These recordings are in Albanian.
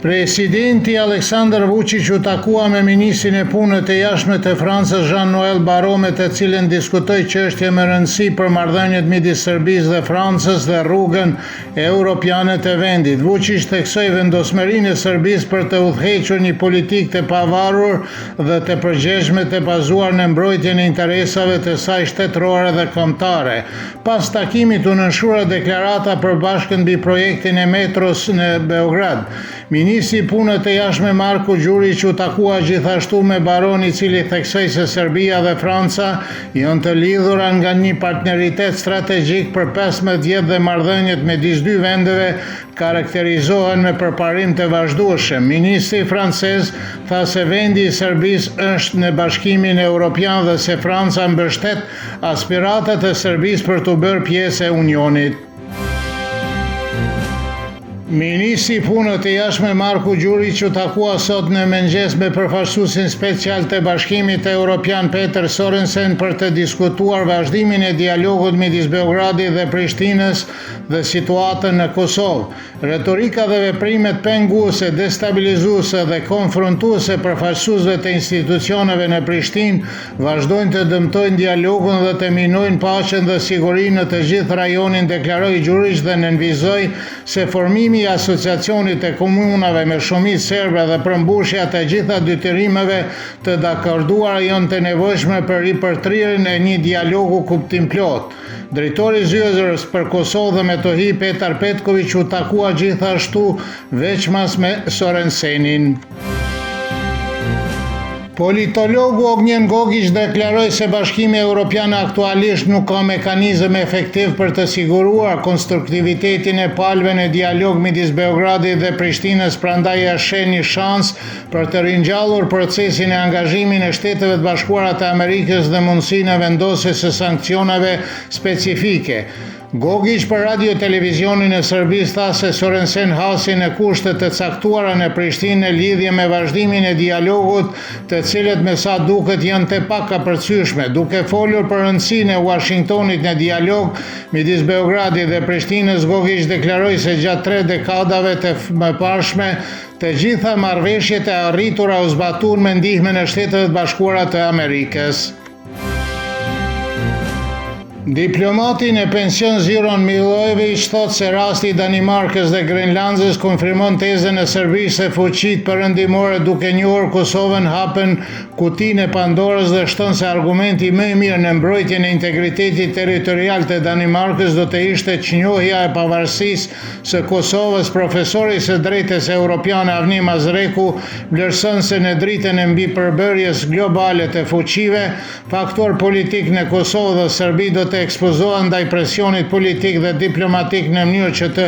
Presidenti Aleksandar Vučić u takua me ministrin e punës të jashtme të Francës Jean-Noël Barrot, me të cilën diskutoi çështje me rëndësi për marrëdhëniet midis Serbisë dhe Francës dhe rrugën europiane të vendit. Vučić theksoi vendosmërinë e Serbisë për të udhëhequr një politikë të pavarur dhe të përgjegjshme të bazuar në mbrojtjen e interesave të saj shtetërore dhe kombëtare. Pas takimit u nënshua deklarata përbashkët mbi projektin e metros në Beograd. Ministri i punës të jashtme Marko Đurić u takua gjithashtu me Baron, i cili theksoi se Serbia dhe Franca janë të lidhura nga një partneritet strategjik për 15 vjet dhe marrëdhëniet midis dy vendeve karakterizohen me përparim të vazhdueshëm. Ministri francez tha se vendi i Serbisë është në Bashkimin Evropian dhe se Franca mbështet aspiratat e Serbisë për të bërë pjesë e Unionit. Ministri i punës të jashtme Marko Đurić u takua sot në mëngjes me përfaqësuesin special të Bashkimit Evropian Peter Sorensen për të diskutuar vazhdimin e dialogut midis Beogradit dhe Prishtinës dhe situatën në Kosovë. Retorika dhe veprimet penguese, destabilizuese dhe konfrontuese përfaqësuesve të institucioneve në Prishtinë vazhdojnë të dëmtojnë dialogun dhe të minojnë paqen dhe sigurinë në të gjithë rajonin, deklaroi Đurić dhe nënvizoi se formimi i asociacionit të komunave me shumicë serbe dhe përmbushja të gjitha detyrimeve të dakorduara janë të nevojshme për ripërthirjen e një dialogu kuptimplot. Drejtori i Zyrës për Kosovë dhe Metohi Petar Petković u takua gjithashtu veçmas me Sorensenin. Politologu Ognjen Gogić deklaroi se Bashkimi Evropian aktualisht nuk ka mekanizëm efektiv për të siguruar konstruktivitetin e palëve në dialog midis Beogradit dhe Prishtinës, prandaj ia sheh një shans për të ringjallur procesin e angazhimit në Shtetet e Bashkuara të Amerikës dhe mundësinë e vendosjes së sanksioneve specifike. Gogić për radio televizionin e Serbisë tha se Sorensen hasi në kushte të caktuara në Prishtinë në lidhje me vazhdimin e dialogut, të cilët me sa duket janë të pakapërcyeshme. Duke folur për rëndësinë e Washingtonit në dialog midis Beogradit dhe Prishtinës, Gogić deklaroi se gjatë 3 dekadave të mëparshme të gjitha marrëveshjet e arritura u zbatuan me ndihmën e Shtetet e Bashkuara të Amerikës. Diplomati në pension Zoran Milojević thot se rasti i Danimarkës dhe Grenlandës konfirmon tezën e Serbisë se fuqitë perëndimore duke njohur Kosovën hapën kutinë e Pandorës dhe shton se argumenti më i mirë në mbrojtjen e integritetit territorial të Danimarkës do të ishte çnjohja e pavarësisë së Kosovës. Profesori së drejtës europiane Avni Mazreku vlerëson se në dritën e mbipërbërjes globale të fuqive, faktor politik në Kosovë dhe Serbi do të ekspozohen ndaj presionit politik dhe diplomatik në mënyrë që të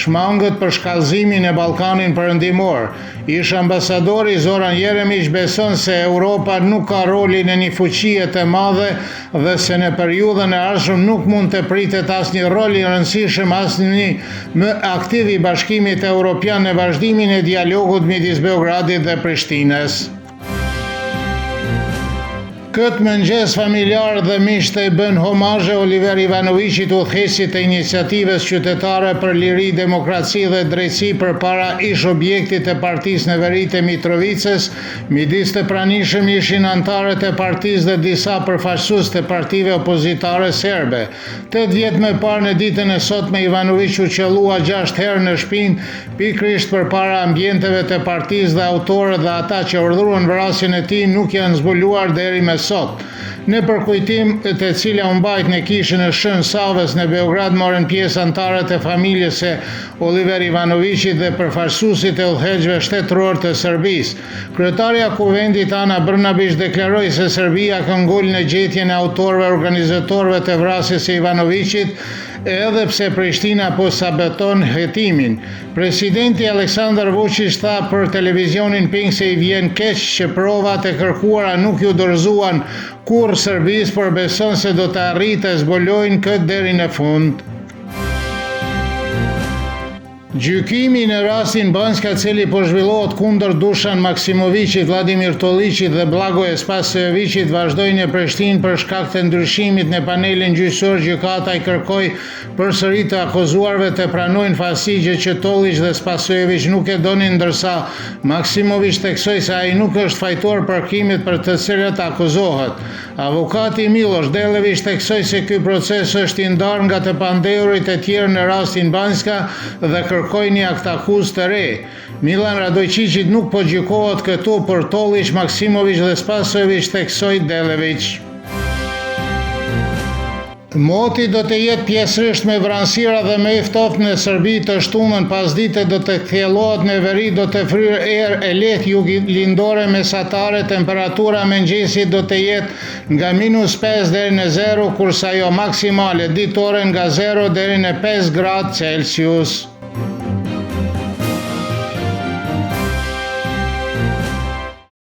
shmangët për shkallëzimin e Ballkanit perëndimor. Ish ambasadori Zoran Jeremić beson se Europa nuk ka rolin e një fuqie të madhe dhe se në periudhën e ardhshme nuk mund të pritet asnjë rol i rëndësishëm asnjë më aktiv i Bashkimit Evropian në vazhdimin e dialogut midis Beogradit dhe Prishtinës. Këtë mëngjes familjarë dhe miqtë i bën homazhe Oliver Ivanovićit, udhëheqësit të iniciativës qytetare për liri, demokraci dhe drejtësi përpara ish objektit të Partisë në veri të Mitrovicës. Midis të pranishëm ishin anëtarët e partisë dhe disa përfaqësues të partive opozitare serbe. 8 vjet më parë në ditën e sotme Ivanović u qellua 6 herë në shtëpinë pikërisht përpara ambienteve të partisë dhe autorët dhe ata që urdhëruan vrasjen e tij nuk janë zbuluar deri më sot. Në përkujtim të cila u mbajt në kishën e Shën Savës në Beograd, morën pjesë anëtarët e familjes së Oliver Ivanovićit dhe përfaqësuesit e udhëheqësve shtetëror të Serbisë. Kryetaria e Kuvendit Ana Brnabić deklaroi se Serbia ka ngulur në gjetjen e autorëve organizatorëve të vrasjes së Ivanovićit, edhe pse Prishtina po saboton hetimin. Presidenti Aleksandar Vučić tha për televizionin Pink se i vjen keq që provat e kërkuara nuk ju dorëzuan kurrë Serbisë, por beson se do të arrijë të zbulojnë këtë deri në fund. Gjykimi në rastin Banjska, cili po zhvillohet kundër Dušan Maksimovićit, Vladimir Tollićit dhe Blagoje Spasojevićit, vazhdoi në Prishtinë për shkak të ndryshimit në panelin gjyqësor. Gjykata i kërkoi përsëri të akuzuarve të pranojnë falsigje që Tollić dhe Spasojević nuk e donin, ndërsa Maksimović theksoi se ai nuk është fajtor për krimet për të cilat akuzohet. Avokati Miloš Delević theksoi se ky proces është i ndarë nga të pandehurit e tjerë në rastin Banjska dhe kërkoi një aktakuzë të re. Milan Radojčićit nuk po gjykohet këtu për Tollić, Maksimović dhe Spasojević, theksoi Delević. Moti do të jetë pjesërisht me vranësira dhe me i ftoft në Serbi të shtunën. Pasdite do të kthjellohet në veri, do të fryrë erë e lehtë juglindore mesatare. Temperatura mëngjesit do të jetë nga -5 deri në 0, kurse ajo maksimale ditore nga 0 deri në 5 gradë Celsius.